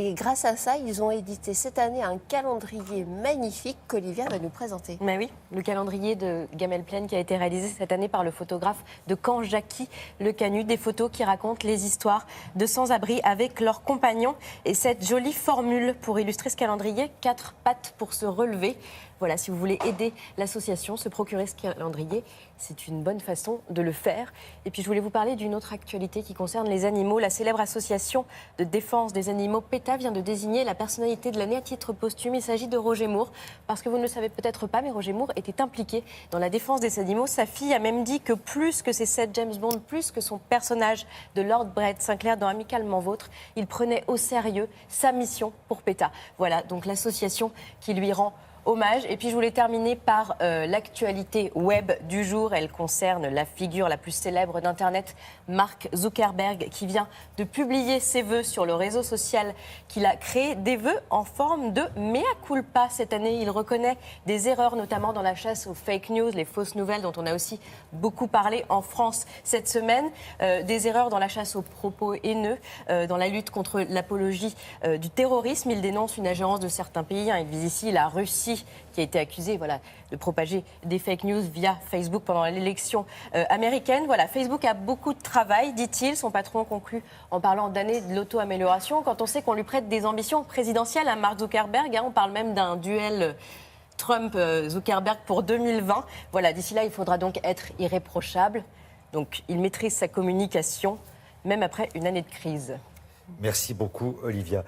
Et grâce à ça, ils ont édité cette année un calendrier magnifique qu'Olivia va nous présenter. Mais oui, le calendrier de Gamelle Plaine qui a été réalisé cette année par le photographe de Caen, Jackie Le Canu. Des photos qui racontent les histoires de sans-abri avec leurs compagnons. Et cette jolie formule pour illustrer ce calendrier, 4 pattes pour se relever. Voilà, si vous voulez aider l'association, se procurer ce calendrier, c'est une bonne façon de le faire. Et puis je voulais vous parler d'une autre actualité qui concerne les animaux. La célèbre association de défense des animaux PETA vient de désigner la personnalité de l'année à titre posthume. Il s'agit de Roger Moore, parce que vous ne le savez peut-être pas, mais Roger Moore était impliqué dans la défense des animaux. Sa fille a même dit que plus que ses 7 James Bond, plus que son personnage de Lord Brett Sinclair dans Amicalement Vôtre, il prenait au sérieux sa mission pour PETA. Voilà, donc l'association qui lui rend hommage. Et puis je voulais terminer par l'actualité web du jour. Elle concerne la figure la plus célèbre d'Internet, Mark Zuckerberg, qui vient de publier ses vœux sur le réseau social qu'il a créé. Des vœux en forme de mea culpa cette année. Il reconnaît des erreurs, notamment dans la chasse aux fake news, les fausses nouvelles, dont on a aussi beaucoup parlé en France cette semaine. Des erreurs dans la chasse aux propos haineux, dans la lutte contre l'apologie du terrorisme. Il dénonce une ingérence de certains pays. Il vise ici la Russie, qui a été accusée de propager des fake news via Facebook pendant l'élection américaine. Voilà, Facebook a beaucoup de travail, dit-il. Son patron conclut en parlant d'années de l'auto-amélioration. Quand on sait qu'on lui prête des ambitions présidentielles à Mark Zuckerberg, on parle même d'un duel Trump-Zuckerberg pour 2020. Voilà, d'ici là, il faudra donc être irréprochable. Donc, il maîtrise sa communication, même après une année de crise. Merci beaucoup, Olivia.